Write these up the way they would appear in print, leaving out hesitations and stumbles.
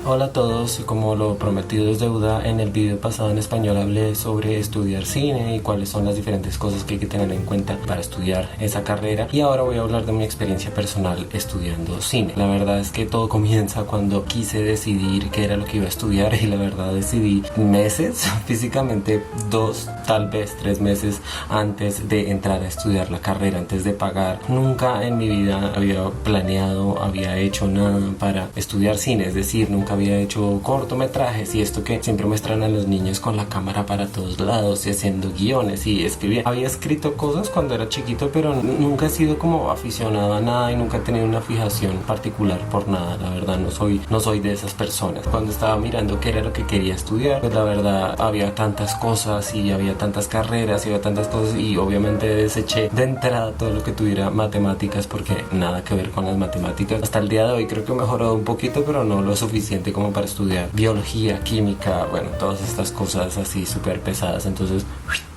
Hola a todos, como lo prometido es deuda, en el video pasado en español hablé sobre estudiar cine y cuáles son las diferentes cosas que hay que tener en cuenta para estudiar esa carrera, y ahora voy a hablar de mi experiencia personal estudiando cine. La verdad es que todo comienza cuando quise decidir qué era lo que iba a estudiar, y la verdad decidí meses, físicamente 2, tal vez 3 meses antes de entrar a estudiar la carrera, antes de pagar. Nunca en mi vida había planeado, había hecho nada para estudiar cine, es decir, nunca había hecho cortometrajes y esto que siempre muestran a los niños con la cámara para todos lados y haciendo guiones y escribiendo. Había escrito cosas cuando era chiquito, pero nunca he sido como aficionado a nada y nunca he tenido una fijación particular por nada. La verdad no soy de esas personas. Cuando estaba mirando qué era lo que quería estudiar, pues la verdad había tantas cosas y había tantas carreras y había tantas cosas, y obviamente deseché de entrada todo lo que tuviera matemáticas, porque nada que ver con las matemáticas. Hasta el día de hoy creo que he mejorado un poquito, pero no lo suficiente como para estudiar biología, química, bueno, todas estas cosas así súper pesadas. Entonces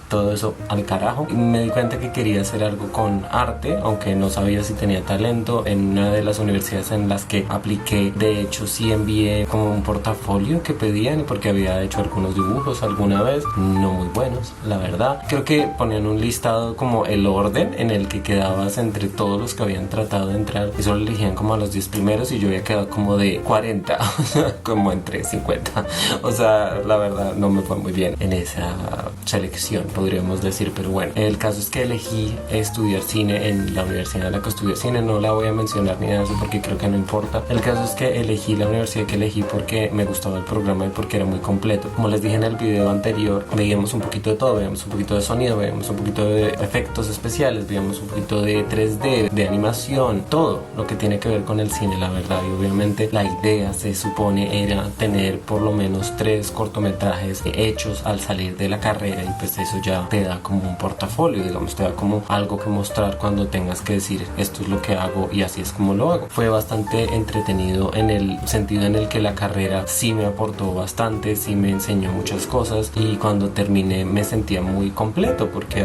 todo eso al carajo. Me di cuenta que quería hacer algo con arte, aunque no sabía si tenía talento. En una de las universidades en las que apliqué, de hecho sí envié como un portafolio que pedían, porque había hecho algunos dibujos alguna vez, no muy buenos, la verdad. Creo que ponían un listado como el orden en el que quedabas entre todos los que habían tratado de entrar, y solo elegían como a los 10 primeros, y yo había quedado como de 40, como entre 50. O sea, la verdad no me fue muy bien en esa selección, podríamos decir, pero bueno, el caso es que elegí estudiar cine en la universidad en la que estudié cine. No la voy a mencionar ni nada de eso porque creo que no importa. El caso es que elegí la universidad que elegí porque me gustaba el programa y porque era muy completo. Como les dije en el video anterior, veíamos un poquito de todo, veíamos un poquito de sonido, veíamos un poquito de efectos especiales, veíamos un poquito de 3D, de animación, todo lo que tiene que ver con el cine, la verdad. Y obviamente la idea, se supone, era tener por lo menos 3 cortometrajes hechos al salir de la carrera, y pues eso ya te da como un portafolio, digamos, te da como algo que mostrar cuando tengas que decir esto es lo que hago y así es como lo hago. Fue bastante entretenido en el sentido en el que la carrera sí me aportó bastante, sí me enseñó muchas cosas, y cuando terminé me sentía muy completo porque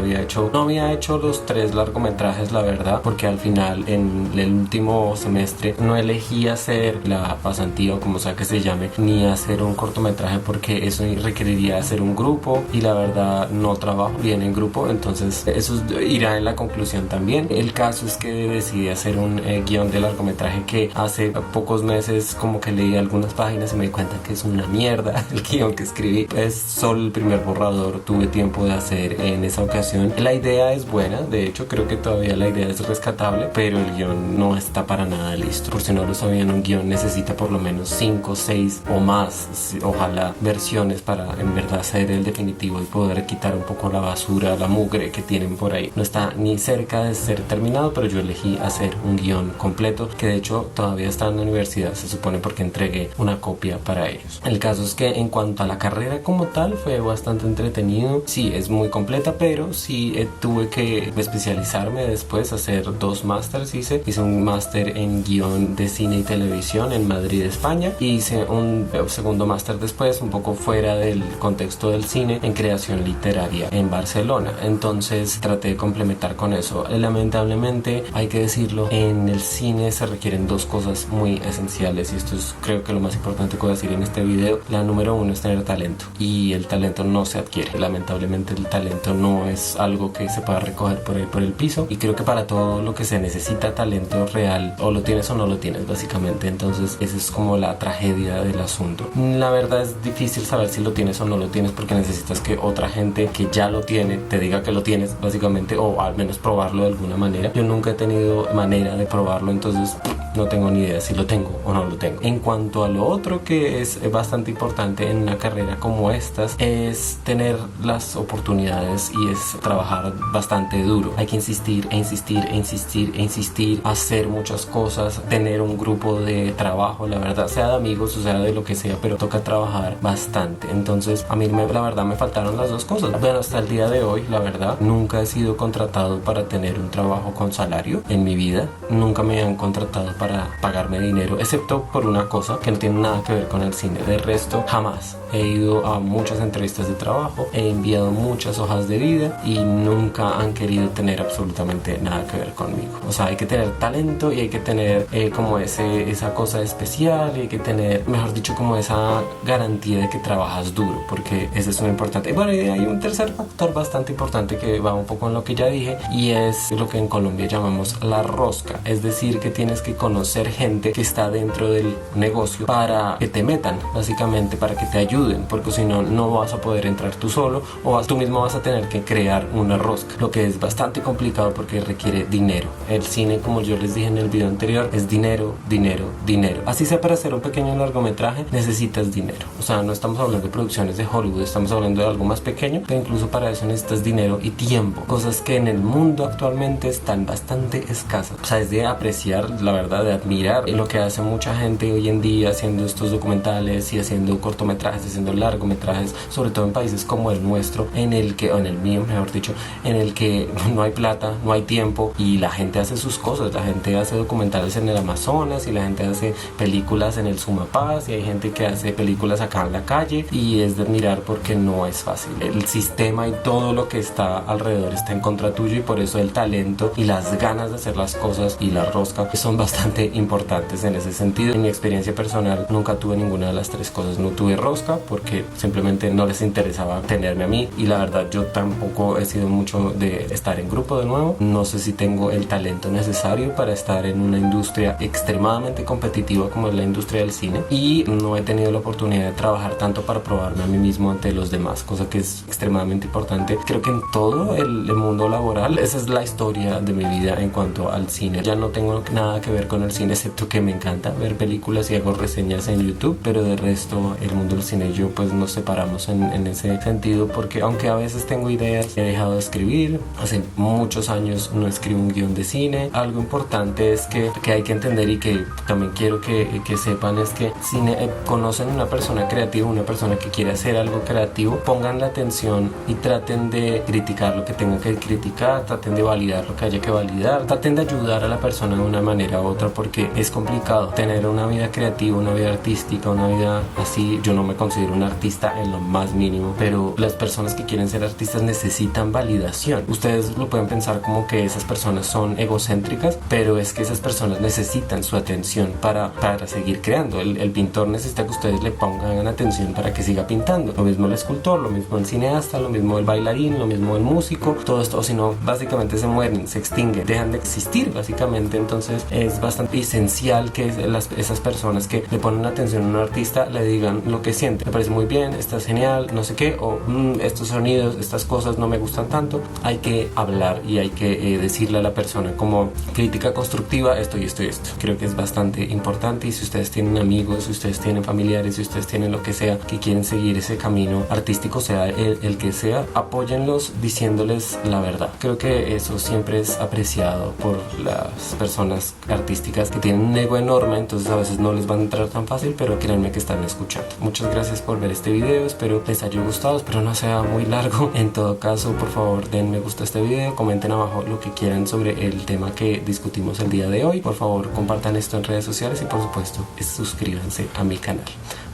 no había hecho los 3 largometrajes, la verdad, porque al final en el último semestre no elegí hacer la pasantía o como sea que se llame, ni hacer un cortometraje, porque eso requeriría hacer un grupo y la verdad no trabajo bien en grupo, entonces eso irá en la conclusión también. El caso es que decidí hacer un guión de largometraje que hace pocos meses como que leí algunas páginas y me di cuenta que es una mierda el guión que escribí. Es solo el primer borrador, tuve tiempo de hacer en esa ocasión. La idea es buena, de hecho creo que todavía la idea es rescatable, pero el guión no está para nada listo. Por si no lo sabían, un guión necesita por lo menos 5, 6 o más, ojalá, versiones para en verdad ser el definitivo y poder quitar un poco la basura, la mugre que tienen por ahí. No está ni cerca de ser terminado, pero yo elegí hacer un guión completo, que de hecho todavía está en la universidad, se supone, porque entregué una copia para ellos. El caso es que en cuanto a la carrera como tal, fue bastante entretenido. Sí, es muy completa, pero sí tuve que especializarme después, hacer 2 másters. Hice un máster en guión de cine y televisión en Madrid, España, y hice un segundo máster después, un poco fuera del contexto del cine, en creación literaria en Barcelona. Entonces traté de complementar con eso. Lamentablemente, hay que decirlo, en el cine se requieren 2 cosas muy esenciales, y esto es creo que lo más importante que voy a decir en este video. La número 1 es tener talento, y el talento no se adquiere. Lamentablemente el talento no es algo que se pueda recoger por el piso, y creo que para todo lo que se necesita talento real, o lo tienes o no lo tienes, básicamente. Entonces esa es como la tragedia del asunto. La verdad es difícil saber si lo tienes o no lo tienes, porque necesitas que otra gente que ya lo tiene te diga que lo tienes, básicamente, o al menos probarlo de alguna manera. Yo nunca he tenido manera de probarlo, entonces no tengo ni idea si lo tengo o no lo tengo. En cuanto a lo otro que es bastante importante en una carrera como estas, es tener las oportunidades, y es trabajar bastante duro. Hay que insistir e insistir e insistir e insistir, hacer muchas cosas, tener un grupo de trabajo, la verdad, sea de amigos o sea de lo que sea, pero toca trabajar bastante. Entonces a mí la verdad me faltaron las 2 cosas. Bueno, hasta el día de hoy, la verdad, nunca he sido contratado para tener un trabajo con salario en mi vida. Nunca me han contratado para pagarme dinero, excepto por una cosa que no tiene nada que ver con el cine. De resto, jamás. He ido a muchas entrevistas de trabajo, he enviado muchas hojas de vida y nunca han querido tener absolutamente nada que ver conmigo. O sea, hay que tener talento y hay que tener como esa cosa especial, y hay que tener, mejor dicho, como esa garantía de que trabajas duro, porque eso es muy importante. Bueno, y hay un tercer factor bastante importante que va un poco en lo que ya dije, y es lo que en Colombia llamamos la rosca. Es decir, que tienes que conocer gente que está dentro del negocio para que te metan, básicamente, para que te ayuden, porque si no, no vas a poder entrar tú solo, o tú mismo vas a tener que crear una rosca, lo que es bastante complicado porque requiere dinero. El cine, como yo les dije en el video anterior, es dinero, dinero, dinero. Así sea para hacer un pequeño largometraje, necesitas dinero. O sea, no estamos hablando de producciones de Hollywood, estamos hablando de algo más pequeño, pero incluso para eso necesitas dinero y tiempo, cosas que en el mundo actualmente están bastante escasas. O sea, es de apreciar, la verdad, de admirar lo que hace mucha gente hoy en día haciendo estos documentales y haciendo cortometrajes, haciendo largometrajes, sobre todo en países como el nuestro, o en el mío, mejor dicho, en el que no hay plata, no hay tiempo, y la gente hace sus cosas. La gente hace documentales en el Amazonas, y la gente hace películas en el Sumapaz, y hay gente que hace películas acá en la calle, y es de admirar porque no es fácil. El sistema y todo lo que está alrededor está en contra tuyo, y por eso el talento y las ganas de hacer las cosas y la rosca son bastante importantes en ese sentido. En mi experiencia personal nunca tuve ninguna de las tres cosas. No tuve rosca porque simplemente no les interesaba tenerme a mí, y la verdad yo tampoco he sido mucho de estar en grupo. De nuevo, no sé si tengo el talento necesario para estar en una industria extremadamente competitiva como es la industria del cine, y no he tenido la oportunidad de trabajar tanto para probarme a mí mismo ante los demás, cosa que es extremadamente importante. Creo que en todo el mundo laboral esa es la historia de mi vida en cuanto al cine. Ya no tengo nada que ver con el cine, excepto que me encanta ver películas y hago reseñas en YouTube, pero de resto el mundo del cine y yo pues nos separamos en ese sentido, porque aunque a veces tengo ideas, he dejado de escribir. Hace muchos años no escribo un guión de cine. Algo importante es que hay que entender, y que también quiero que sepan, es que si conocen una persona creativa, una persona que quiere hacer algo creativo, pongan la atención y traten de criticar lo que tengan que criticar, traten de validar lo que haya que validar, traten de ayudar a la persona de una manera u otra, porque es complicado tener una vida creativa, una vida artística, una vida así. Yo no me considero un artista en lo más mínimo, pero las personas que quieren ser artistas necesitan validación. Ustedes lo pueden pensar como que esas personas son egocéntricas, pero es que esas personas necesitan su atención para seguir creando. El pintor necesita que ustedes le pongan atención para que siga pintando. Lo mismo el escultor, lo mismo el cineasta, lo mismo el bailarín, lo mismo el músico. Todo esto, o si no, básicamente se mueren, se extinguen, dejan de existir básicamente. Entonces es bastante esencial que esas personas que le ponen atención a un artista le digan lo que sienten. Me parece muy bien, estás genial, no sé qué, o estos sonidos, estas cosas no me gustan tanto. Hay que hablar y hay que decirle a la persona como crítica constructiva esto y esto y esto. Creo que es bastante importante, y si ustedes tienen amigos, si ustedes tienen familiares, si ustedes tienen lo que sea, que quieren seguir ese camino artístico, sea el que sea, apóyenlos diciéndoles la verdad. Creo que eso siempre es apreciado por las personas artísticas que tienen un ego enorme, entonces a veces no les va a entrar tan fácil, pero créanme que están escuchando. Muchas gracias por ver este video, espero les haya gustado, espero no sea muy largo. En todo caso, por favor den me gusta a este video, comenten abajo lo que quieran sobre el tema que discutimos el día de hoy. Por favor compartan esto en redes sociales, y por supuesto suscríbanse a mi canal.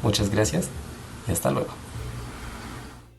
Muchas gracias y hasta luego.